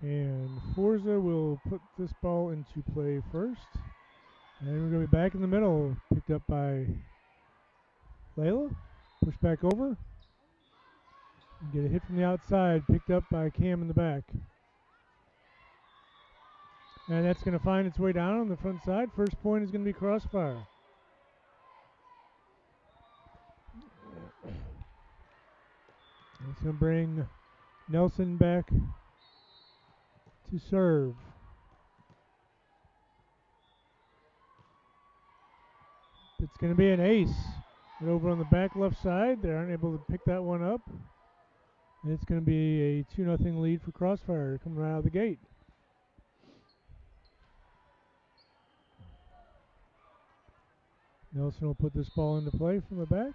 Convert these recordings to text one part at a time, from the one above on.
And Forza will put this ball into play first. And we're going to be back in the middle, picked up by Layla. Push back over. Get a hit from the outside, picked up by Cam in the back. And that's going to find its way down on the front side. First point is going to be Crossfire. It's going to bring Nelson back to serve. It's going to be an ace. And over on the back left side, they aren't able to pick that one up. And it's going to be a 2-0 lead for Crossfire coming right out of the gate. Nelson will put this ball into play from the back.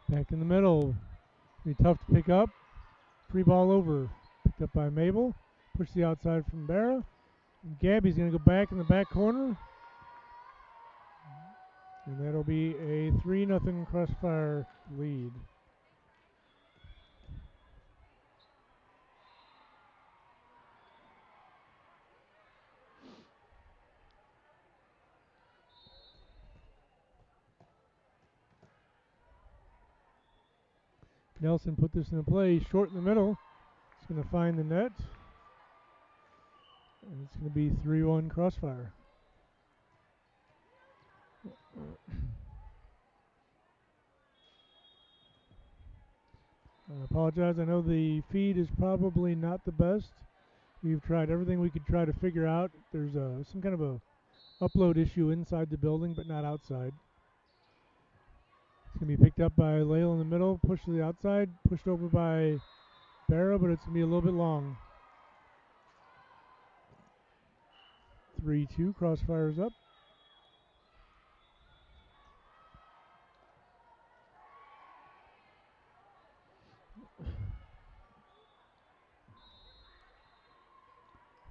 Back in the middle. Be tough to pick up. Free ball over. Picked up by Mabel. Push the outside from Barra. And Gabby's going to go back in the back corner. And that'll be a 3-0 Crossfire lead. Nelson put this into play short in the middle. It's going to find the net. And it's going to be 3-1 Crossfire. I apologize. I know the feed is probably not the best. We've tried everything we could try to figure out. There's some kind of a upload issue inside the building, but not outside. It's going to be picked up by Layla in the middle, pushed to the outside, pushed over by Barra, but it's going to be a little bit long. 3-2, Crossfire's up.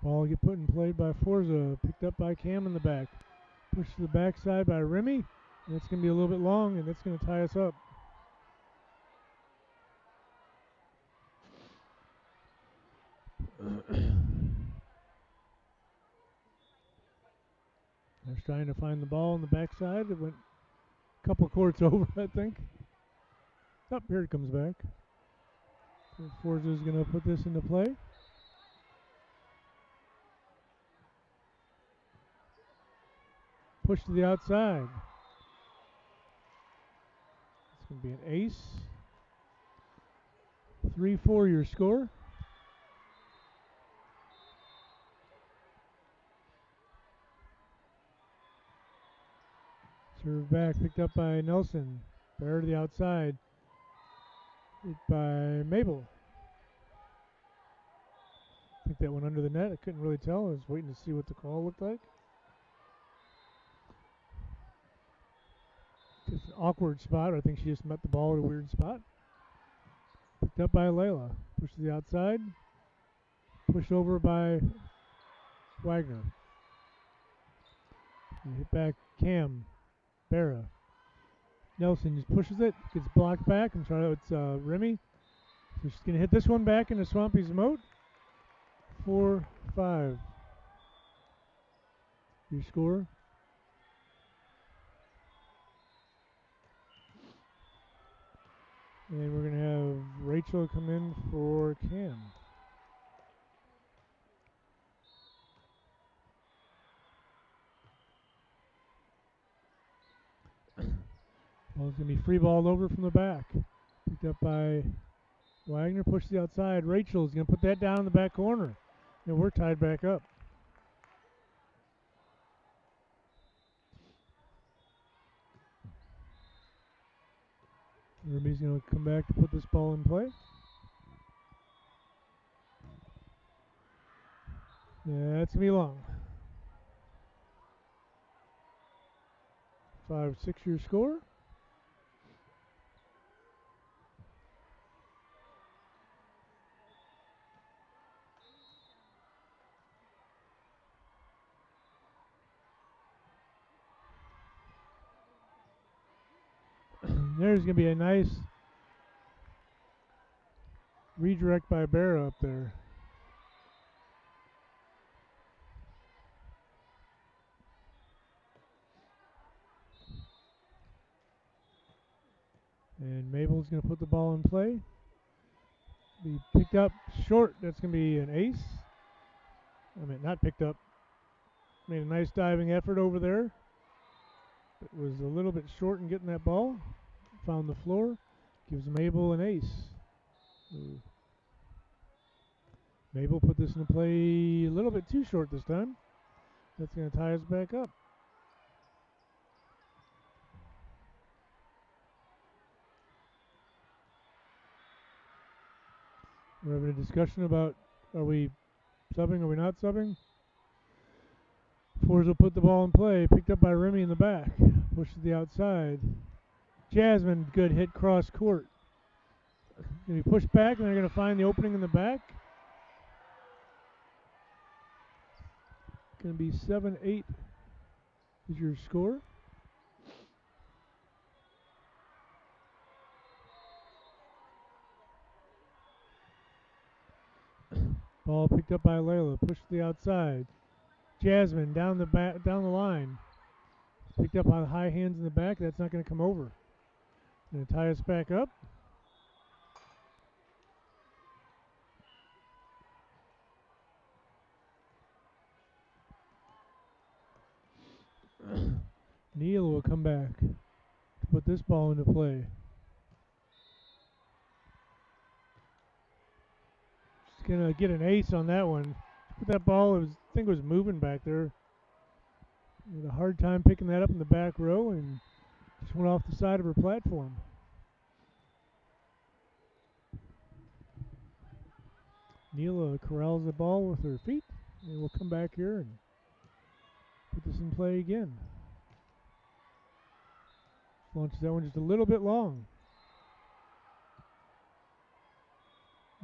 Ball get put in play by Forza, picked up by Cam in the back. Pushed to the backside by Remy, and it's going to be a little bit long, and that's going to tie us up. I was trying to find the ball on the backside. It went a couple courts over, I think. Oh, here it comes back. So Forza is going to put this into play. Push to the outside. It's going to be an ace. 3-4 your score. Serve back, picked up by Nelson. Bear to the outside. Hit by Mabel. I think that went under the net. I couldn't really tell. I was waiting to see what the call looked like. Just an awkward spot. I think she just met the ball at a weird spot. Picked up by Layla. Pushed to the outside. Pushed over by Wagner. And hit back Cam. Barra. Nelson just pushes it. Gets blocked back. And try it's Remy. So she's going to hit this one back into Swampy's moat. 4-5. Your score. And we're going to have Rachel come in for Cam. Well, it's going to be free balled over from the back. Picked up by Wagner, pushed to the outside. Rachel's going to put that down in the back corner. And we're tied back up. Ruby's going to come back to put this ball in play. Yeah, it's going to be long. 5-6 your score. There's going to be a nice Redirect by Barra up there. And Mabel's going to put the ball in play. Be picked up short. That's going to be an ace. I mean, not picked up. Made a nice diving effort over there. It was a little bit short in getting that ball. Found the floor. Gives Mabel an ace. Ooh. Mabel put this in play a little bit too short this time. That's going to tie us back up. We're having a discussion about, are we subbing, are we not subbing? Forza put the ball in play, picked up by Remy in the back. Pushes the outside. Jasmine, good hit cross court. Going to be pushed back, and they're going to find the opening in the back. Going to be 7-8 is your score. Ball picked up by Layla, pushed to the outside. Jasmine down the line. Picked up by the high hands in the back. That's not going to come over. Going to tie us back up. Neal will come back to put this ball into play. Just going to get an ace on that one. Put that ball, I think it was moving back there. Had a hard time picking that up in the back row and just went off the side of her platform. Neela corrals the ball with her feet, and we'll come back here and put this in play again. Launches that one just a little bit long.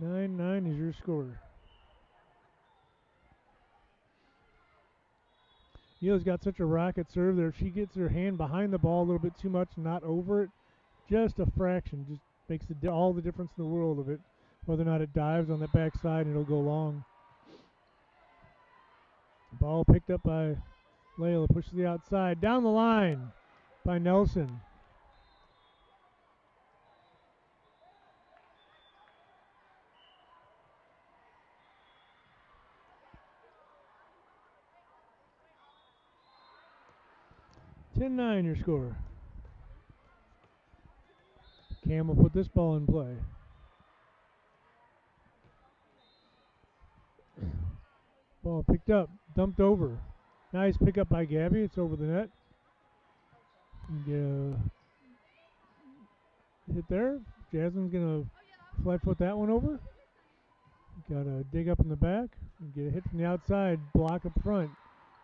9-9 is your score. Neela's got such a rocket serve there. If she gets her hand behind the ball a little bit too much, not over it, just a fraction, just makes all the difference in the world of it. Whether or not it dives on that backside, it'll go long. Ball picked up by Layla, pushes the outside, down the line by Nelson. (10-9) your score. Cam will put this ball in play. Ball picked up, dumped over. Nice pickup by Gabby. It's over the net. And, hit there. Jasmine's going to flat foot that one over. Got to dig up in the back. And get a hit from the outside. Block up front.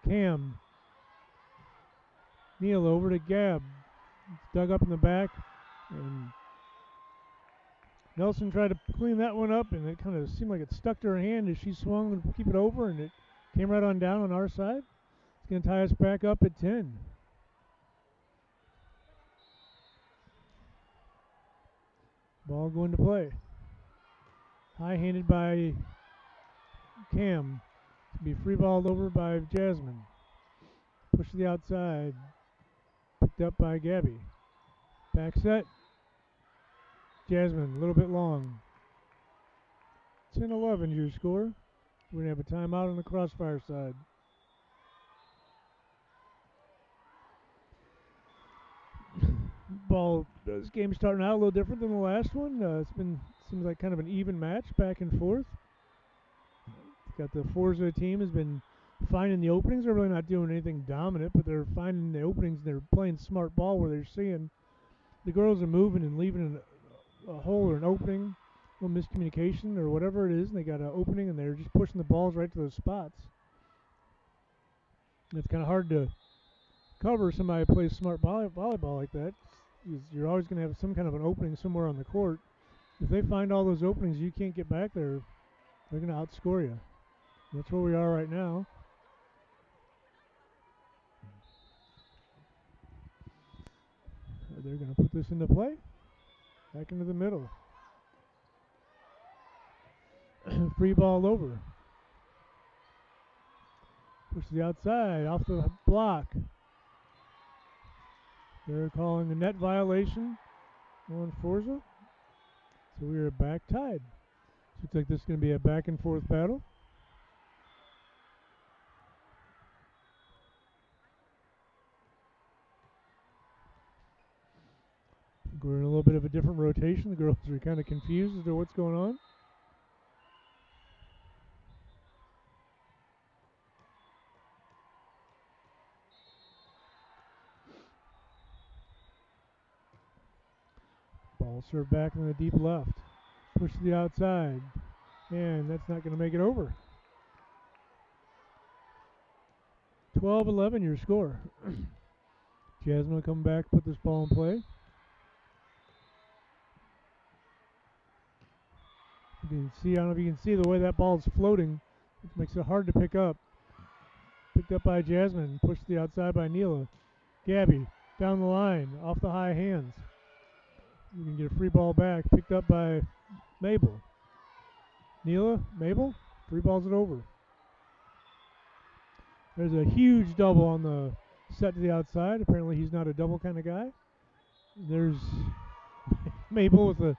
Cam. Neal over to Gab. It's dug up in the back. And Nelson tried to clean that one up, and it kind of seemed like it stuck to her hand as she swung to keep it over, and it came right on down on our side. It's going to tie us back up at 10. Ball going to play. High-handed by Cam. To be free-balled over by Jasmine. Push to the outside. Picked up by Gabby. Back set. Jasmine, a little bit long. 10-11 your score. We're going to have a timeout on the Crossfire side. Ball, this game's starting out a little different than the last one. Seems like kind of an even match, back and forth. Got the Forza team has been finding the openings. They're really not doing anything dominant, but they're finding the openings. They're playing smart ball where they're seeing the girls are moving and leaving a hole or an opening, a little miscommunication or whatever it is, and they got an opening and they're just pushing the balls right to those spots. And it's kind of hard to cover somebody who plays smart volleyball like that. You're always going to have some kind of an opening somewhere on the court. If they find all those openings, you can't get back there. They're going to outscore you. That's where we are right now. They're going to put this into play. Back into the middle. Free ball over. Push to the outside, off the block. They're calling a net violation on Forza. So we are back tied. Looks like this is going to be a back and forth battle. We're in a little bit of a different rotation. The girls are kind of confused as to what's going on. Ball served back in the deep left. Push to the outside. And that's not going to make it over. 12-11 your score. Jasmine will come back, put this ball in play. You can see, I don't know if you can see the way that ball's floating. It makes it hard to pick up. Picked up by Jasmine, pushed to the outside by Neela. Gabby, down the line, off the high hands. You can get a free ball back, picked up by Mabel. Neela, Mabel, free balls it over. There's a huge double on the set to the outside. Apparently he's not a double kind of guy. There's Mabel with a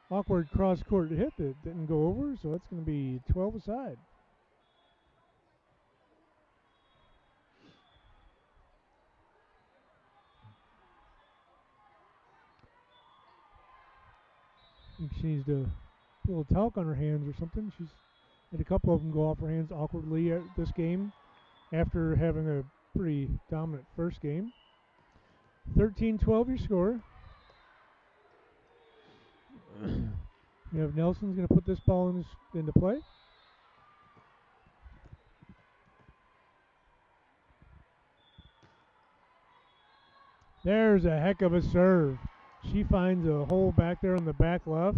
awkward cross-court hit that didn't go over, so that's going to be 12 aside. I think she needs to put a little talc on her hands or something. She's had a couple of them go off her hands awkwardly at this game after having a pretty dominant first game. 13-12 your score. You have Nelson's going to put this ball into play. There's a heck of a serve. She finds a hole back there on the back left.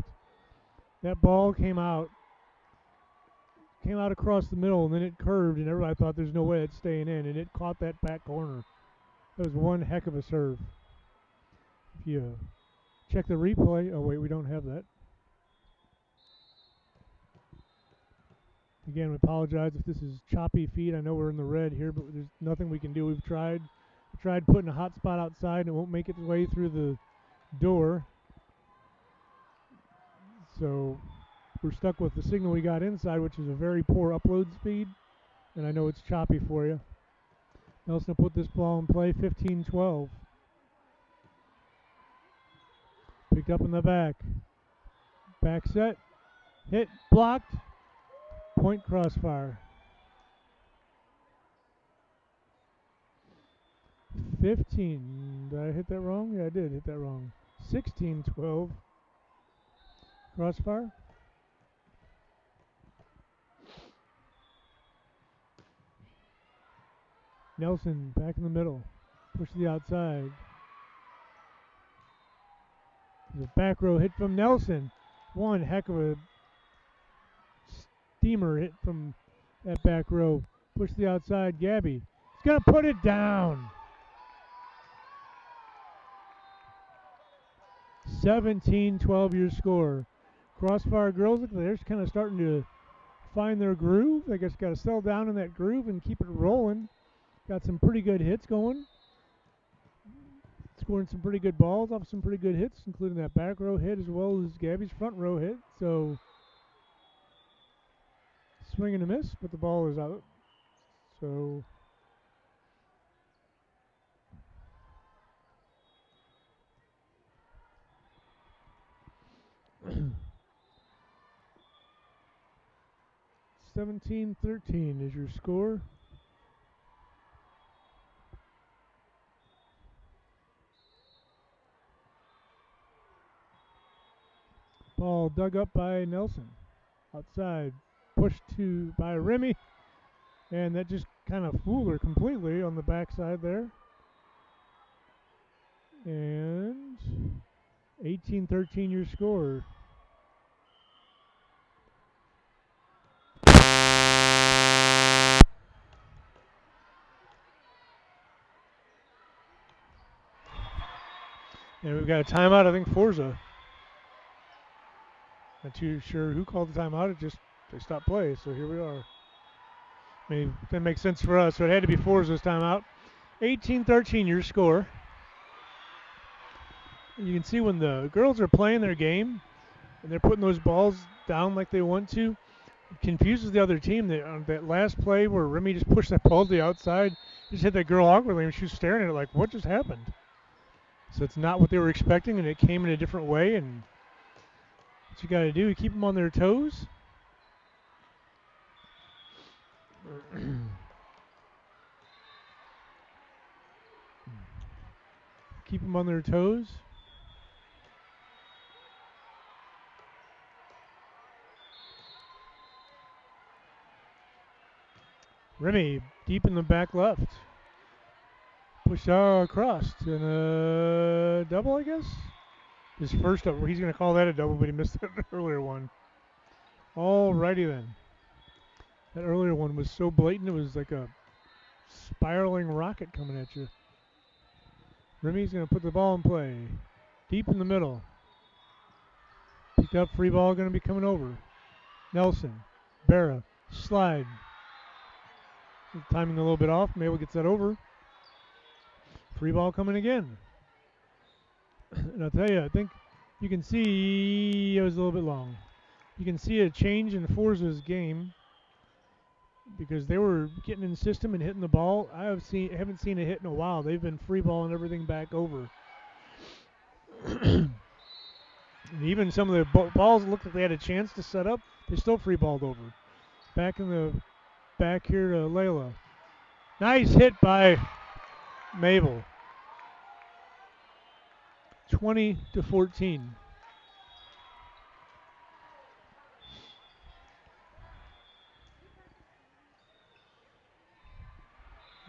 That ball came out across the middle, and then it curved, and everybody thought there's no way it's staying in, and it caught that back corner. That was one heck of a serve. If you check the replay, oh wait, we don't have that. Again, we apologize if this is choppy feed. I know we're in the red here, but there's nothing we can do. We tried putting a hot spot outside, and it won't make its way through the door. So we're stuck with the signal we got inside, which is a very poor upload speed, and I know it's choppy for you. Nelson will put this ball in play, 15-12. Picked up in the back. Back set. Hit. Blocked. Point Crossfire. 15. Did I hit that wrong? Yeah, I did hit that wrong. 16-12. Crossfire. Nelson back in the middle. Push to the outside. There's a back row hit from Nelson. One heck of a steamer hit from that back row. Push to the outside. Gabby. He's going to put it down. 17-12 your score. Crossfire girls, look, they're kind of starting to find their groove. They just got to settle down in that groove and keep it rolling. Got some pretty good hits going. Scoring some pretty good balls off some pretty good hits, including that back row hit as well as Gabby's front row hit. So, swing and a miss, but the ball is out. So, (17-13) is your score. Ball dug up by Nelson. Outside, pushed to by Remy, and that just kind of fooled her completely on the backside there. And 18-13 your score. And we've got a timeout, I think, Forza. Not too sure who called the timeout. It just they stopped play, so here we are. I mean, that makes sense for us. So it had to be Forza's timeout. 18-13 your score. And you can see when the girls are playing their game and they're putting those balls down like they want to, it confuses the other team. On that last play where Remy just pushed that ball to the outside, just hit that girl awkwardly, and she was staring at it like, what just happened? So it's not what they were expecting, and it came in a different way. And what you got to do, keep them on their toes. Keep them on their toes. Remy deep in the back left. Push across and a double, I guess. His first double. He's going to call that a double, but he missed that earlier one. Alrighty then. That earlier one was so blatant, it was like a spiraling rocket coming at you. Remy's going to put the ball in play. Deep in the middle. Picked up, free ball going to be coming over. Nelson, Barra, slide. Timing a little bit off. Mabel gets that over. Free ball coming again. And I'll tell you, I think you can see it was a little bit long. You can see a change in Forza's game because they were getting in the system and hitting the ball. Haven't seen a hit in a while. They've been free balling everything back over. And even some of the balls looked like they had a chance to set up. They still free balled over. Back in the back here to Layla. Nice hit by Mabel. 20-14.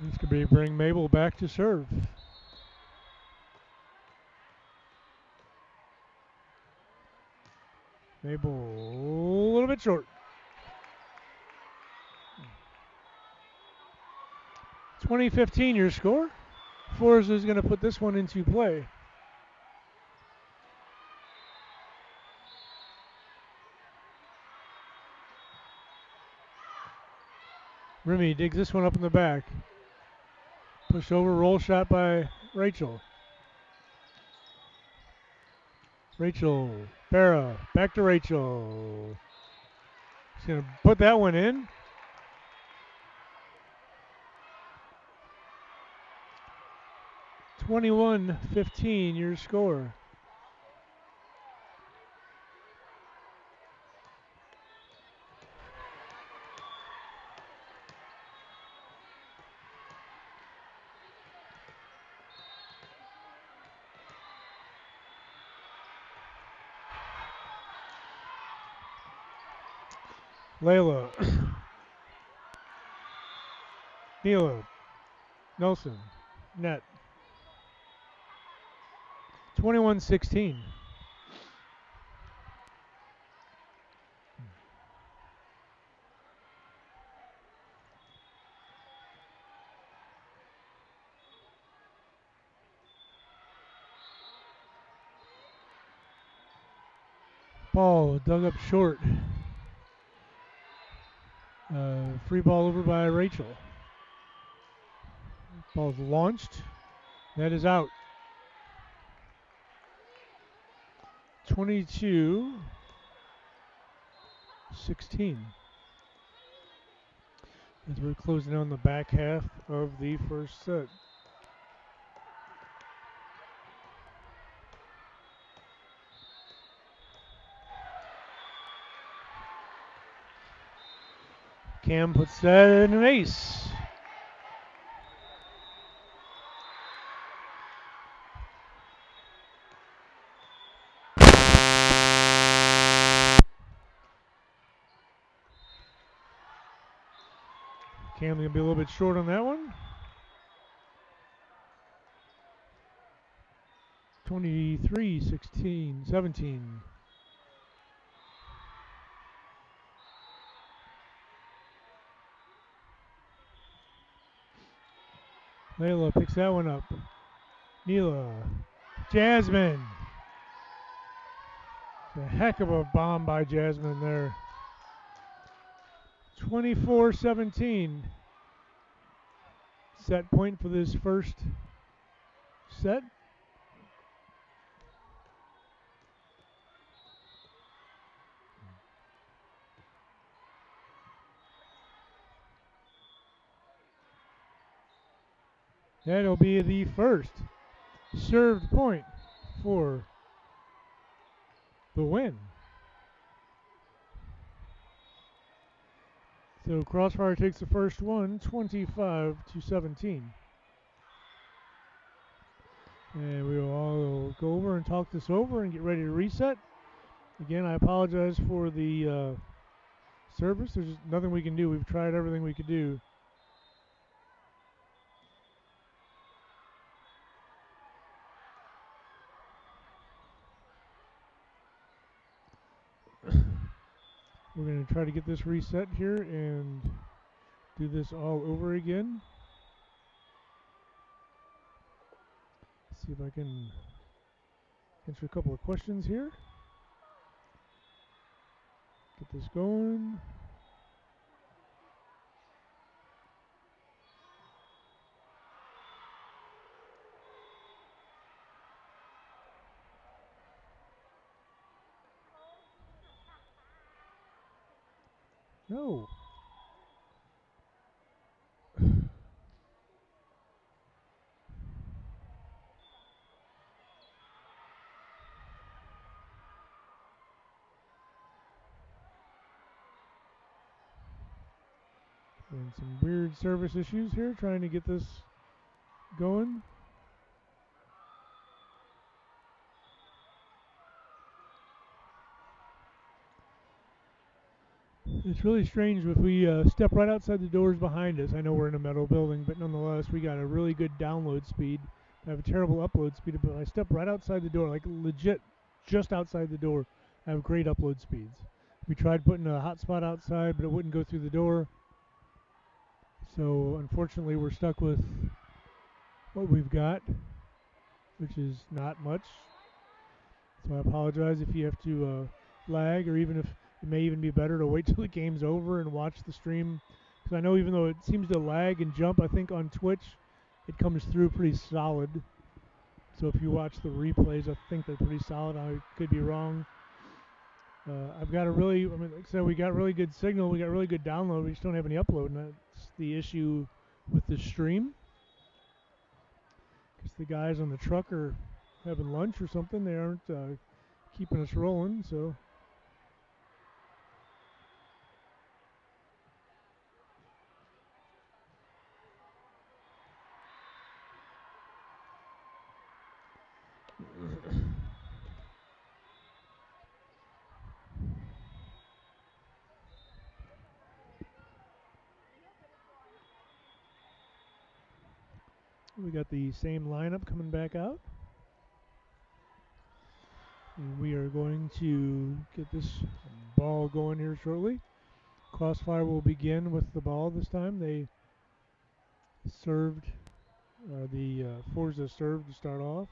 This could bring Mabel back to serve. Mabel a little bit short. 20-15 your score. Forza is going to put this one into play. Remy digs this one up in the back. Pushed over, roll shot by Rachel. Rachel, Barra, back to Rachel. She's going to put that one in. (21-15) your score. Layla, Neela, Nelson, net. 21-16. Ball dug up short. Free ball over by Rachel. Ball's launched. That is out. 22-16. As we're closing on the back half of the first set. Cam puts that in an ace. Cam going to be a little bit short on that one. 23-16-17. Layla picks that one up. Neela. Jasmine. It's a heck of a bomb by Jasmine there. 24-17. Set point for this first set. That'll be the first served point for the win. So Crossfire takes the first one, 25-17. And we will all go over and talk this over and get ready to reset. Again, I apologize for the service. There's just nothing we can do. We've tried everything we could do. We're going to try to get this reset here and do this all over again. See if I can answer a couple of questions here. Get this going. No. And some weird service issues here, trying to get this going. It's really strange if we step right outside the doors behind us. I know we're in a metal building, but nonetheless, we got a really good download speed. I have a terrible upload speed, but I step right outside the door, like legit just outside the door, I have great upload speeds. We tried putting a hotspot outside, but it wouldn't go through the door. So unfortunately, we're stuck with what we've got, which is not much. So I apologize if you have to lag, or even if it may even be better to wait till the game's over and watch the stream. Because I know even though it seems to lag and jump, I think on Twitch it comes through pretty solid. So if you watch the replays, I think they're pretty solid. I could be wrong. I've got a really, like I said, we got really good signal. We got really good download. We just don't have any upload, and that's the issue with the stream. Because the guys on the truck are having lunch or something. They aren't keeping us rolling, so. We got the same lineup coming back out. And we are going to get this ball going here shortly. Crossfire will begin with the ball this time. They served, the Forza served to start off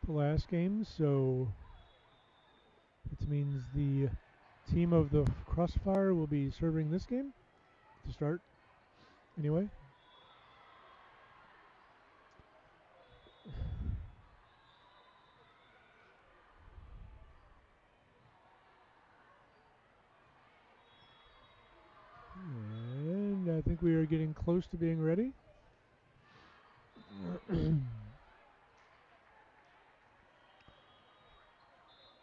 the last game, so it means the team of the Crossfire will be serving this game to start anyway. And I think we are getting close to being ready.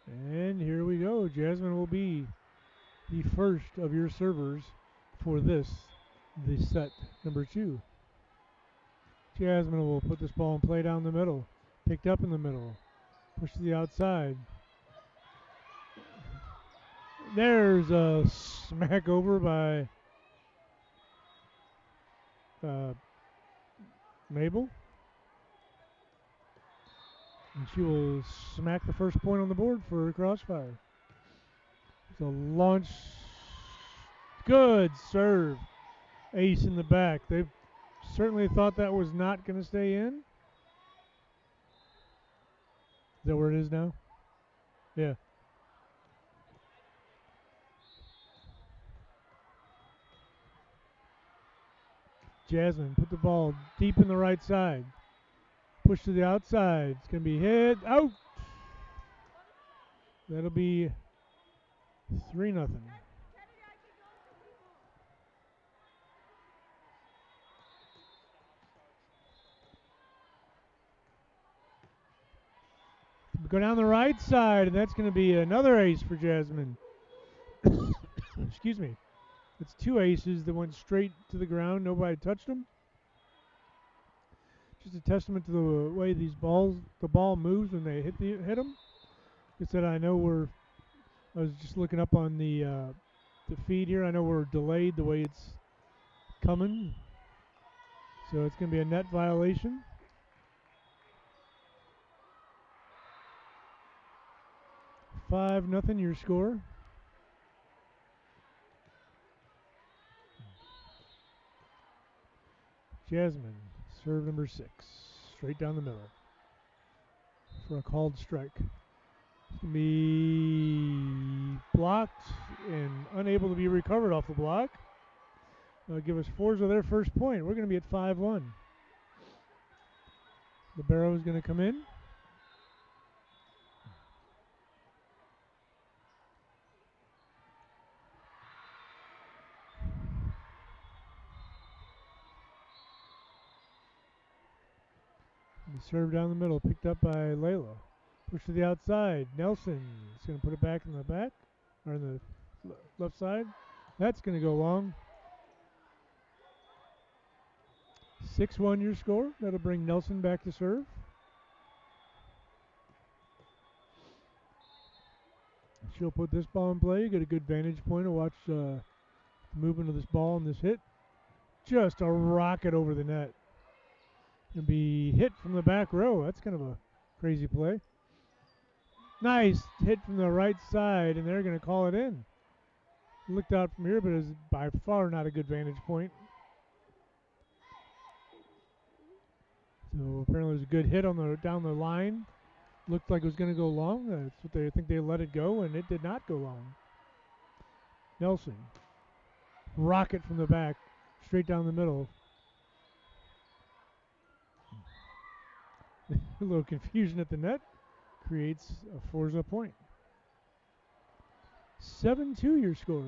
And here we go. Jasmine will be the first of your servers for the set number 2. Jasmine will put this ball in play down the middle. Picked up in the middle. Push to the outside. There's a smack over by Mabel. And she will smack the first point on the board for Crossfire. It's a launch. Good serve. Ace in the back. They certainly thought that was not going to stay in. Is that where it is now? Yeah. Jasmine put the ball deep in the right side. Push to the outside. It's going to be hit. Out. That'll be 3-0. Go down the right side, and that's going to be another ace for Jasmine. Excuse me. It's 2 aces that went straight to the ground. Nobody touched them. Just a testament to the way the ball moves when they hit them. Like I said, I was just looking up on the feed here. I know we're delayed the way it's coming, so it's going to be a net violation. 5-0 your score. Jasmine, serve number 6, straight down the middle for a called strike. It's going to be blocked and unable to be recovered off the block. That'll give us Forza their first point. We're going to be at 5-1. The barrow is going to come in. Serve down the middle, picked up by Layla. Push to the outside. Nelson is going to put it back in the back, or in the left side. That's going to go long. 6-1 your score. That'll bring Nelson back to serve. She'll put this ball in play. Get a good vantage point to watch the movement of this ball and this hit. Just a rocket over the net. Going to be hit from the back row. That's kind of a crazy play. Nice hit from the right side, and they're going to call it in. Looked out from here, but it was by far not a good vantage point. So apparently it was a good hit down the line. Looked like it was going to go long. That's what they think. They let it go, and it did not go long. Nelson, rocket from the back, straight down the middle. A little confusion at the net creates a Forza point. 7-2 your score.